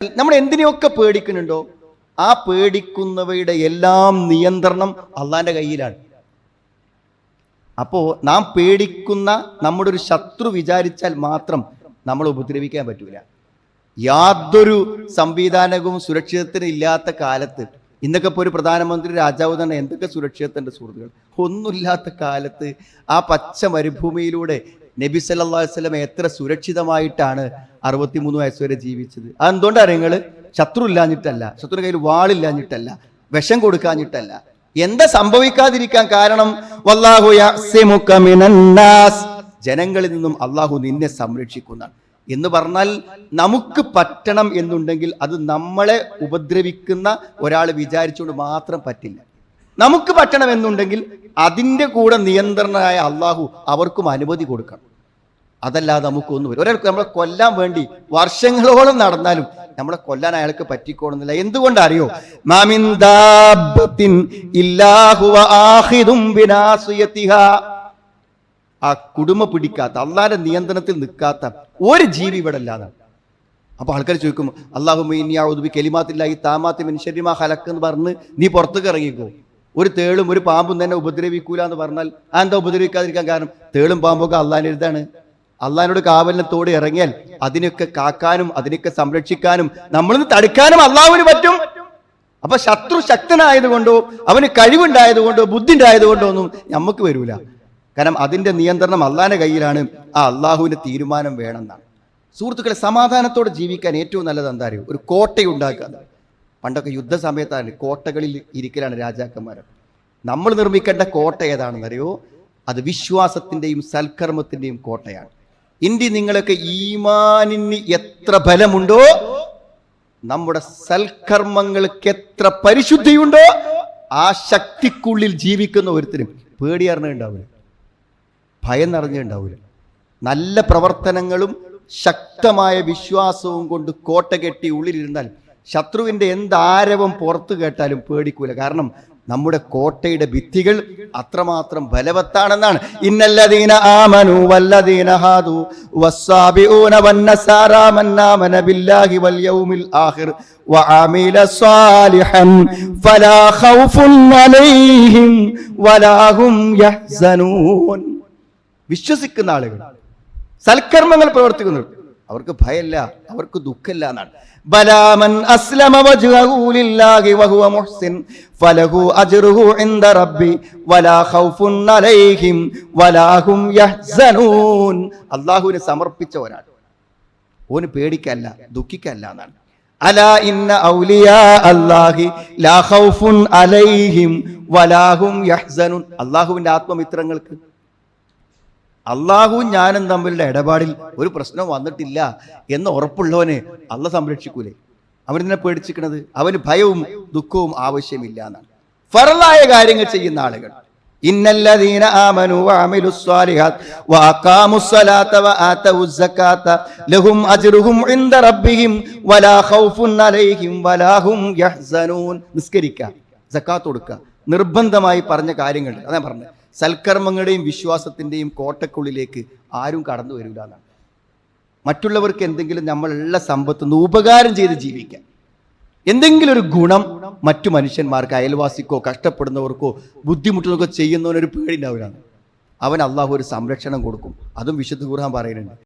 നമ്മൾ എന്തിനെയൊക്കെ പേടിക്കുന്നുണ്ടോ ആ പേടിക്കുന്നവയുടെ എല്ലാം നിയന്ത്രണം അള്ളാന്റെ കയ്യിലാണ്. അപ്പോൾ നാം പേടിക്കുന്ന നമ്മുടെ ഒരു ശത്രു വിചാരിച്ചാൽ മാത്രം നമ്മൾ ഉപദ്രവിക്കാൻ പറ്റൂല. യാതൊരു സംവിധാനവും സുരക്ഷിതത്തിന് ഇല്ലാത്ത കാലത്ത്, ഇന്നൊക്കെ ഇപ്പോൾ ഒരു പ്രധാനമന്ത്രി രാജാവ് തന്നെ എന്തൊക്കെ സുരക്ഷിതത്തിൻ്റെ സുഹൃത്തുക്കൾ, ഒന്നുമില്ലാത്ത കാലത്ത് ആ പച്ച മരുഭൂമിയിലൂടെ നബി സല്ലല്ലാഹു അലൈഹി വസല്ലം എത്ര സുരക്ഷിതമായിട്ടാണ് 63 വയസ്സ് വരെ ജീവിച്ചത്. അതെന്തുകൊണ്ടാണ്? നിങ്ങൾ ശത്രു ഇല്ലാഞ്ഞിട്ടല്ല, ശത്രുവിന്റെ കയ്യിൽ വാളില്ലാഞ്ഞിട്ടല്ല, വിഷം കൊടുക്കാഞ്ഞിട്ടല്ല. എന്താ സംഭവിക്കാതിരിക്കാൻ കാരണം? വല്ലാഹു യഅ്സിമുക മിനന്നാസ്, ജനങ്ങളിൽ നിന്നും അള്ളാഹു നിന്നെ സംരക്ഷിക്കുന്നതാണ് എന്ന് പറഞ്ഞാൽ നമുക്ക് പറ്റണം എന്നുണ്ടെങ്കിൽ അത് നമ്മളെ ഉപദ്രവിക്കുന്ന ഒരാൾ വിചാരിച്ചുകൊണ്ട് മാത്രം പറ്റില്ല. നമുക്ക് പറ്റണം എന്നുണ്ടെങ്കിൽ അതിൻ്റെ കൂടെ നിയന്ത്രണമായ അള്ളാഹു അവർക്കും അനുമതി കൊടുക്കണം. അതല്ലാതെ നമുക്കൊന്നും വരും. ഒരാൾക്ക് നമ്മളെ കൊല്ലാൻ വേണ്ടി വർഷങ്ങളോളം നടന്നാലും നമ്മളെ കൊല്ലാൻ അയാൾക്ക് പറ്റിക്കോണമെന്നില്ല. എന്തുകൊണ്ടറിയോ? മാമിൻ ദാബത്തിൻ ഇല്ലാ ഹുവ ആഖിദും ബിനാസിയതിഹാ, ആ കുടുംബ പിടിക്കാത്ത, അള്ളാന്റെ നിയന്ത്രണത്തിൽ നിൽക്കാത്ത ഒരു ജീവി ഇവിടെ അല്ലാതാണ്. അപ്പൊ ആൾക്കാർ ചോദിക്കും, അല്ലാഹുമ്മ ഇന്നി അഊദു ബികലിമാത്തില്ലാഹി താമ്മാത്തി മിൻ ശർരി മാ ഖലഖ് എന്ന് പറഞ്ഞ് നീ പുറത്തേക്ക് ഇറങ്ങിക്കോ. ഒരു തേളും ഒരു പാമ്പും തന്നെ ഉപദ്രവിക്കൂല എന്ന് പറഞ്ഞാൽ എന്താ ഉപദ്രവിക്കാതിരിക്കാൻ കാരണം? തേളും പാമ്പൊക്കെ അള്ളാന്റെ അടുത്താണ്. അള്ളാഹിനോട് കാവലിനത്തോടെ ഇറങ്ങിയാൽ അതിനൊക്കെ കാക്കാനും അതിനൊക്കെ സംരക്ഷിക്കാനും നമ്മളിന്ന് തടുക്കാനും അള്ളാഹുവിന് പറ്റും. അപ്പൊ ശത്രു ശക്തനായതുകൊണ്ടോ അവന് കഴിവുണ്ടായതുകൊണ്ടോ ബുദ്ധി ഉണ്ടായതുകൊണ്ടോ ഒന്നും നമുക്ക് വരൂല. കാരണം അതിന്റെ നിയന്ത്രണം അള്ളാഹിന്റെ കയ്യിലാണ്. ആ അള്ളാഹുവിന്റെ തീരുമാനം വേണമെന്നാണ്. സുഹൃത്തുക്കളെ, സമാധാനത്തോടെ ജീവിക്കാൻ ഏറ്റവും നല്ലത് എന്താ അറിയോ? ഒരു കോട്ടയുണ്ടാക്കുക. പണ്ടൊക്കെ യുദ്ധ സമയത്താണ് കോട്ടകളിൽ ഇരിക്കലാണ് രാജാക്കന്മാർ. നമ്മൾ നിർമ്മിക്കേണ്ട കോട്ട ഏതാണെന്നറിയോ? അത് വിശ്വാസത്തിന്റെയും സൽക്കർമ്മത്തിന്റെയും കോട്ടയാണ്. ഇന്ത്യ നിങ്ങളൊക്കെ ഈമാനിന് എത്ര ബലമുണ്ടോ, നമ്മുടെ സൽക്കർമ്മങ്ങൾക്ക് എത്ര പരിശുദ്ധിയുണ്ടോ, ആ ശക്തിക്കുള്ളിൽ ജീവിക്കുന്ന ഒരുത്തരും പേടി അറിഞ്ഞുണ്ടാവില്ല, ഭയം നിറഞ്ഞുണ്ടാവില്ല. നല്ല പ്രവർത്തനങ്ങളും ശക്തമായ വിശ്വാസവും കൊണ്ട് കോട്ട കെട്ടി ഉള്ളിലിരുന്നാൽ ശത്രുവിന്റെ എന്താരവം പുറത്തു കേട്ടാലും പേടിക്കൂല. കാരണം നമ്മുടെ കോട്ടയുടെ ഭിത്തികൾ അത്രമാത്രം ബലവത്താണെന്നാണ്. ഇന്നല്ലദീന ആമനു വല്ലദീന ഹാദു വസ്സാബിഊന വന്നസാറാ മൻ ആമന ബില്ലാഹി വൽ യൗമിൽ ആഖിർ വഅമില സ്വാലിഹൻ ഫലാ ഖൗഫുൻ അലൈഹിം വലാ ഹും യഹ്സനൂൻ. വിശ്വസിക്കുന്ന ആളുകൾ, സൽക്കർമ്മങ്ങൾ പ്രവർത്തിക്കുന്നവർ, അവർക്ക് ഭയമില്ല, അവർക്ക് ദുഃഖമില്ല എന്നാണ്. ബലാമൻ അസ്ലമ വജ്ഹഹു ലില്ലാഹി വഹുവ മുഹ്സിൻ ഫലഹു അജ്റുഹു ഇൻദ റബ്ബി വലാ ഖൗഫുൻ അലൈഹിം വലാ ഹും യഹ്സനൂൻ. അല്ലാഹുവിനെ സമർപ്പിച്ച ഒരാൾ ഓന് പേടിക്കല്ല ദുഃഖിക്കല്ല എന്നാണ്. അലാ ഇന്ന ഔലിയാ അല്ലാഹി ലാ ഖൗഫുൻ അലൈഹിം വലാ ഹും യഹ്സനൂൻ. അല്ലാഹുവിന്റെ ആത്മമിത്രങ്ങൾക്ക് അള്ളാഹുവും ഞാനും തമ്മിലുള്ള ഇടപാടിൽ ഒരു പ്രശ്നം വന്നിട്ടില്ല എന്ന് ഉറപ്പുള്ളവനെ അള്ള സംരക്ഷിക്കൂലേ? അവനെന്നെ പേടിച്ചിരിക്കണത്? അവന് ഭയവും ദുഃഖവും ആവശ്യമില്ല എന്നാണ്. ഫർളായ കാര്യങ്ങൾ ചെയ്യുന്ന ആളുകൾ, ഇന്നല്ലദീന ആമനു വഅമിലുസ് സ്വാലിഹാത്ത് വഅഖാമുസ്സലാത്ത വആതവുസ് സകാത്ത ലഹും അജ്റുഹും ഇൻദ റബ്ബിഹിം വലാ ഖൗഫുൻ അലൈഹിം വലാ ഹും യഹ്സനൂൻ. നിസ്കരിക്കുക, സകാത്ത് കൊടുക്കുക, നിർബന്ധമായി പറഞ്ഞ കാര്യങ്ങൾ. അതാ പറഞ്ഞത്, സൽക്കർമ്മങ്ങളുടെയും വിശ്വാസത്തിന്റെയും കോട്ടക്കുള്ളിലേക്ക് ആരും കടന്നു വരില്ല എന്നാണ്. മറ്റുള്ളവർക്ക് എന്തെങ്കിലും നമ്മളുള്ള സമ്പത്തുനിന്ന് ഉപകാരം ചെയ്ത് ജീവിക്കാൻ, എന്തെങ്കിലും ഒരു ഗുണം മറ്റു മനുഷ്യന്മാർക്ക്, അയൽവാസിക്കോ കഷ്ടപ്പെടുന്നവർക്കോ ബുദ്ധിമുട്ടുന്നവർക്കോ ചെയ്യുന്നവനൊരു പേടി ഉണ്ടാവില്ല. അവൻ അള്ളാഹു ഒരു സംരക്ഷണം കൊടുക്കും. അതും വിശുദ്ധ ഖുർആൻ പറയുന്നുണ്ട്.